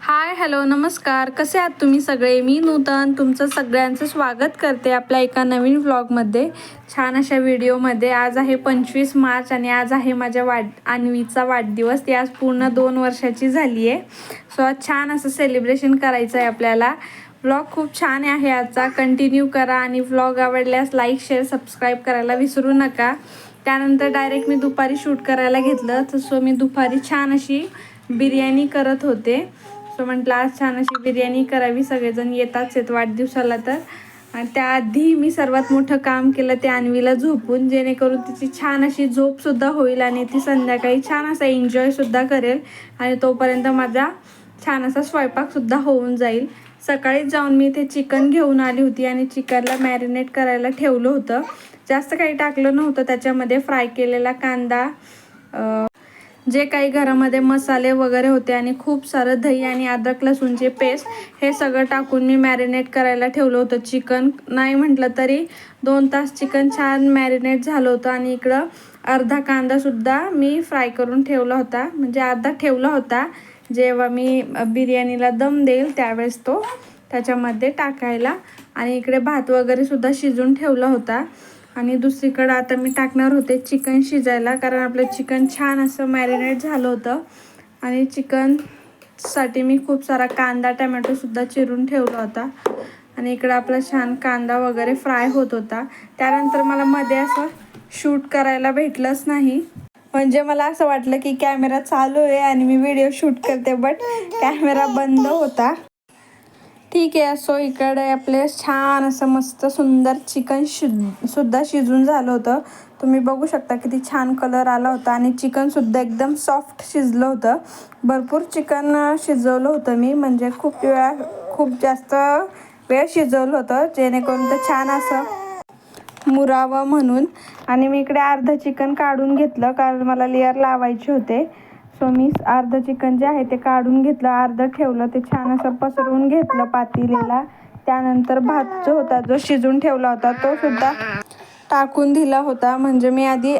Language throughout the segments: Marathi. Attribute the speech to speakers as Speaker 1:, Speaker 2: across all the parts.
Speaker 1: हाय हॅलो नमस्कार. कसे आहात तुम्ही सगळे? मी नूतन तुमचं सगळ्यांचं स्वागत करते आपल्या एका नवीन व्लॉगमध्ये, छान अशा व्हिडिओमध्ये. आज आहे 25 मार्च आणि आज आहे माझ्या अन्वीचा वाढदिवस. ती आज पूर्ण 2 वर्षाची झाली आहे. सो आज छान असं सेलिब्रेशन करायचं आहे आपल्याला. व्लॉग खूप छान आहे आजचा, कंटिन्यू करा आणि व्लॉग आवडल्यास लाईक शेअर सबस्क्राईब करायला विसरू नका. त्यानंतर डायरेक्ट मी दुपारी शूट करायला घेतलं. सो मी दुपारी छान अशी बिर्याणी करत होते. सो म्हटलं आज छान अशी बिर्याणी करावी, सगळेजण येताच आहेत वाढदिवसाला तर. आणि त्याआधी मी सर्वात मोठं काम केलं ते अन्वीला झोपून, जेणेकरून तिची छान अशी झोपसुद्धा होईल आणि ती संध्याकाळी छान असा एन्जॉयसुद्धा करेल आणि तोपर्यंत माझा छान असा स्वयंपाकसुद्धा होऊन जाईल. सकाळीच जाऊन मी ते चिकन घेऊन आली होती आणि चिकनला मॅरिनेट करायला ठेवलं होतं. जास्त काही टाकलं नव्हतं त्याच्यामध्ये. फ्राय केलेला कांदा, जे काही घरामध्ये मसाले वगैरे होते आणि खूप सारं दही आणि अद्रक लसूणची पेस्ट, हे सगळं टाकून मी मॅरिनेट करायला ठेवलं होतं. चिकन नाही म्हटलं तरी 2 तास चिकन छान मॅरिनेट झालं होतं. आणि इकडं अर्धा कांदासुद्धा मी फ्राय करून ठेवला होता, म्हणजे अर्धा ठेवला होता. जेव्हा मी बिर्याणीला दम देईल त्यावेळेस तो त्याच्यामध्ये टाकायला. आणि इकडे भात वगैरे सुद्धा शिजून ठेवला होता. आणि दुसरीकडं आता मी टाकणार होते चिकन शिजायला, कारण आपलं चिकन छान असं मॅरिनेट झालं होतं. आणि चिकनसाठी मी खूप सारा कांदा टमॅटोसुद्धा चिरून ठेवला होता. आणि इकडं आपला छान कांदा वगैरे फ्राय होत होता. त्यानंतर मला मध्ये असं शूट करायला भेटलंच नाही. म्हणजे मला असं वाटलं की कॅमेरा चालू आहे आणि मी व्हिडिओ शूट करते, बट कॅमेरा बंद होता. ठीक आहे. सो इकडे आपले छान असं मस्त सुंदर चिकन सुद्धा शिजून झालं होतं. तुम्ही बघू शकता किती छान कलर आला होता आणि चिकनसुद्धा एकदम सॉफ्ट शिजलं होतं. भरपूर चिकन शिजवलं होतं मी, म्हणजे खूप जास्त वेळ शिजवलं होतं, जेणेकरून ते छान असं मुरावं म्हणून. आणि मी इकडे अर्धं चिकन काढून घेतलं, कारण मला लेअर लावायचे होते. सो मी अर्धं चिकन जे आहे ते काढून घेतलं, अर्धं ठेवलं. ते छान असं पसरवून घेतलं पातेल्याला. त्यानंतर भात जो होता, जो शिजून ठेवला होता, तो सुद्धा टाकून दिला होता. म्हणजे मी आधी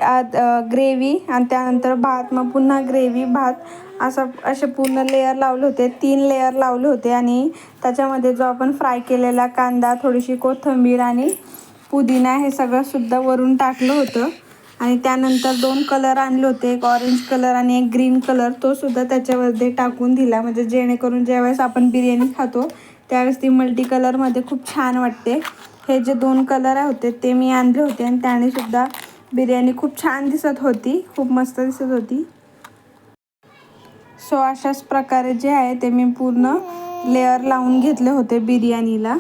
Speaker 1: ग्रेव्ही आणि त्यानंतर भात, मग पुन्हा ग्रेव्ही भात, असे पूर्ण लेअर लावले होते. 3 लेअर लावले होते. आणि त्याच्यामध्ये जो आपण फ्राय केलेला कांदा, थोडीशी कोथिंबीर आणि पुदिना, हे सगळं सुद्धा वरून टाकलं होतं. आणि त्यानंतर 2 कलर आणले होते, एक ऑरेंज कलर आणि एक ग्रीन कलर, तो सुद्धा त्याच्यामध्ये टाकून दिला. म्हणजे जेणेकरून ज्यावेळेस आपण बिर्याणी खातो त्यावेळेस ती मल्टी कलरमध्ये खूप छान वाटते. हे जे 2 कलर होते ते मी आणले होते आणि त्याने सुद्धा बिर्याणी खूप छान दिसत होती, खूप मस्त दिसत होती. सो अशाच प्रकारे जे आहे ते मी पूर्ण लेअर लावून घेतले होते बिर्याणीला.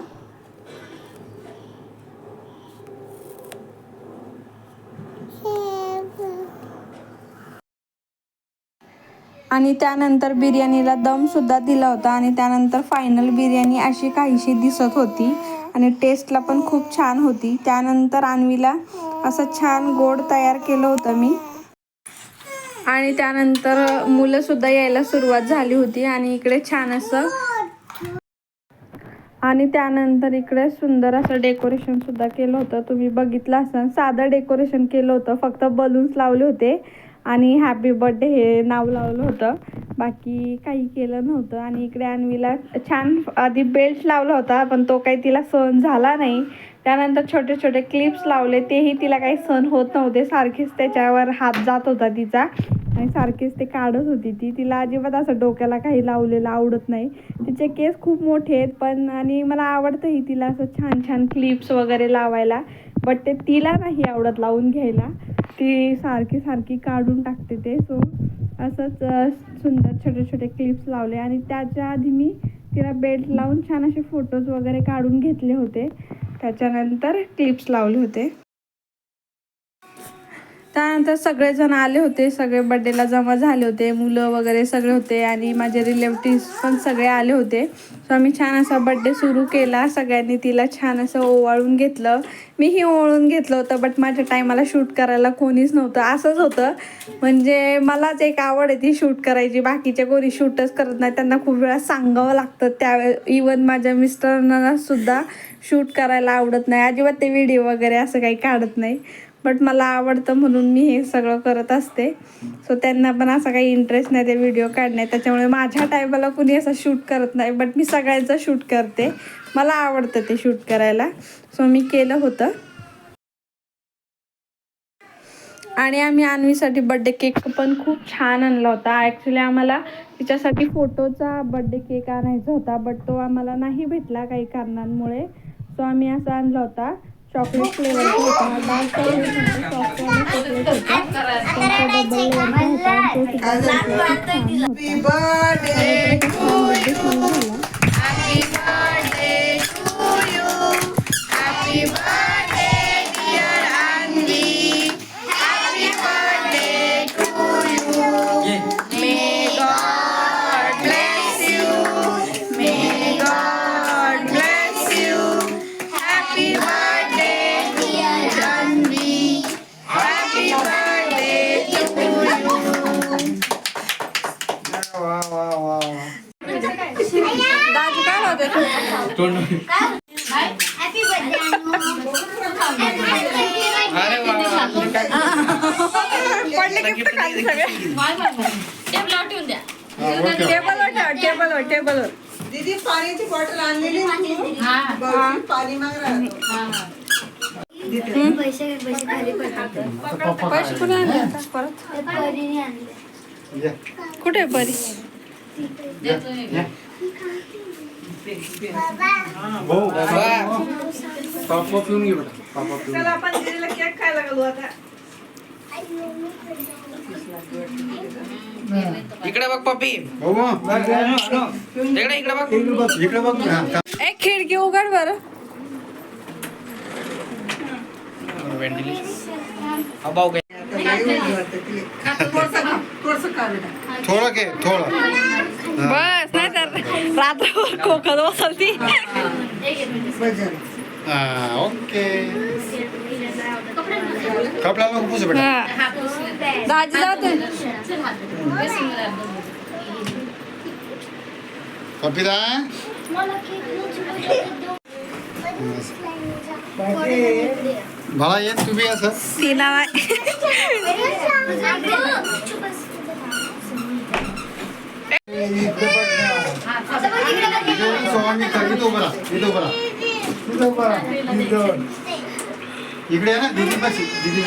Speaker 1: आणि त्यानंतर बिर्याणीला दमसुद्धा दिला होता. आणि त्यानंतर फायनल बिर्याणी अशी काहीशी दिसत होती आणि टेस्टला पण खूप छान होती. त्यानंतर अन्वीला असं छान गोड तयार केलं होतं मी. आणि त्यानंतर मुलंसुद्धा यायला सुरुवात झाली होती. आणि इकडे छान असं आणि त्यानंतर इकडे सुंदर असं डेकोरेशनसुद्धा केलं होतं. तुम्ही बघितलं असाल, साधं डेकोरेशन केलं होतं, फक्त बलून्स लावले होते आणि हॅपी बर्थडे हे नाव लावलं होतं, बाकी काही केलं नव्हतं. आणि इकडे अन्वीला छान आधी बेल्ट लावला होता, पण तो काही तिला सहन झाला नाही. त्यानंतर छोटे छोटे क्लिप्स लावले, तेही तिला काही सहन होत नव्हते. सारखीच त्याच्यावर हात जात होता तिचा आणि सारखीच ते काढत होती ती. तिला अजिबात असं डोक्याला काही लावलेलं आवडत नाही. तिचे केस खूप मोठे आहेत पण, आणि मला आवडतंही तिला असं छान छान क्लिप्स वगैरे लावायला, बट ते तिला नाही आवडत लावून घ्यायला. ती सारखी काढून टाकते ते. सो असंच सुंदर छोटे छोटे क्लिप्स लावले. आणि त्याच्या आधी मी तिला बेल्ट लावून छान असे फोटोज वगैरे काढून घेतले होते, त्याच्यानंतर क्लिप्स लावले होते. त्यानंतर सगळेजण आले होते, सगळे बड्डेला जमा झाले होते, मुलं वगैरे सगळे होते आणि माझे रिलेटिव्स पण सगळे आले होते. सो आम्ही छान असा बड्डे सुरू केला. सगळ्यांनी तिला छान असं ओवाळून घेतलं. मीही ओवाळून घेतलं होतं, बट माझ्या टायमाला शूट करायला कोणीच नव्हतं. असंच होतं, म्हणजे मलाच एक आवड आहे ती शूट करायची, बाकीच्या कोणी शूटच करत नाही, त्यांना खूप वेळा सांगावं लागतं. त्यावेळेस इवन माझ्या मिस्टरांना सुद्धा शूट करायला आवडत नाही अजिबात, ते व्हिडिओ वगैरे असं काही काढत नाही. बट मला आवडतं म्हणून मी हे सगळं करत असते. सो त्यांना पण असा काही इंटरेस्ट नाही ते व्हिडिओ काढण्यात, त्याच्यामुळे माझ्या टायमाला कुणी असं शूट करत नाही, बट मी सगळ्यांचं शूट करते. मला आवडतं ते शूट करायला. सो मी केलं होतं. आणि आम्ही अन्वीसाठी बड्डे केक पण खूप छान आणला होता. ॲक्च्युली आम्हाला तिच्यासाठी फोटोचा बड्डे केक आणायचा होता, बट तो आम्हाला नाही भेटला काही कारणांमुळे. सो आम्ही असा आणला होता, चॉकलेट फ्लेवरचा होता, डार्क चॉकलेट नंतर सॉफ्टवाला चॉकलेट होता, त्यांचा डबल लेअरचा होता आणि तो सुद्धा खूप छान होता. बड्डे सुरू झाला. दाजी काय होते पडले गिफ्ट खाली सगळे. टेबलवर टेबलवर
Speaker 2: दीदी पाण्याची बॉटल आणलेली पाणी
Speaker 3: पैसे खाली पडतात.
Speaker 1: पैसे कुठे आणले आता परत?
Speaker 3: परीने आणले.
Speaker 1: कुठे परी? चला आपण दीदीला केक खायला घालू आता.
Speaker 4: इकडे बघ पप्पी. इकडे बघ.
Speaker 1: एक खिडकी उघड बरं.
Speaker 4: थोडं घे थोडं.
Speaker 1: बस नाही तर रात्रभर खोकत बसल ती.
Speaker 4: ओके. कपडा नको पुसू बेटा.
Speaker 1: दाजी जाते.
Speaker 4: पप्पीदा मला येत तुम्ही असं
Speaker 1: तिला
Speaker 4: इकडे आहे ना दीदी पाशी. दीदी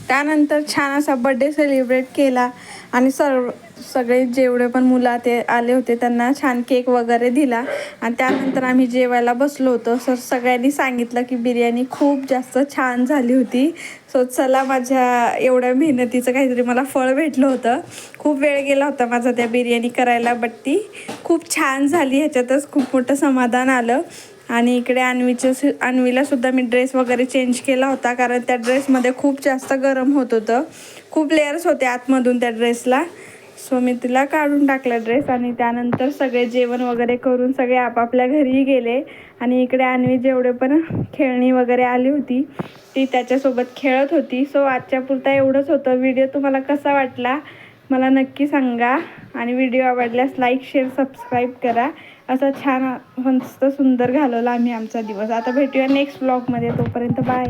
Speaker 1: त्यानंतर छान असा बड्डे सेलिब्रेट केला आणि सगळे जेवढे पण मुलं ते आले होते त्यांना छान केक वगैरे दिला. आणि त्यानंतर आम्ही जेवायला बसलो होतो. सगळ्यांनी सांगितलं की बिर्याणी खूप जास्त छान झाली होती. सो चला, माझ्या एवढ्या मेहनतीचं काहीतरी मला फळ भेटलं होतं. खूप वेळ गेला होता माझा त्या बिर्याणी करायला, बट ती खूप छान झाली. ह्याच्यातच खूप मोठं समाधान आलं. आणि इकडे अन्वीला सुद्धा मी ड्रेस वगैरे चेंज केला होता, कारण त्या ड्रेसमध्ये खूप जास्त गरम होत होतं. खूप लेयर्स होते आतमधून त्या ड्रेसला. सो मी तिला काढून टाकला ड्रेस. आणि त्यानंतर सगळे जेवण वगैरे करून सगळे आपापल्या घरी गेले. आणि इकडे अन्वी जेवढे पण खेळणी वगैरे आली होती ती त्याच्यासोबत खेळत होती. सो आजच्या पुरता एवढंच होतं. व्हिडिओ तुम्हाला कसा वाटला मला नक्की सांगा. आणि व्हिडिओ आवडल्यास लाईक, शेअर, सबस्क्राईब करा. असा छान मस्त सुंदर घालवला आम्ही आमचा दिवस. आता भेटूया नेक्स्ट व्लॉगमध्ये. तोपर्यंत बाय.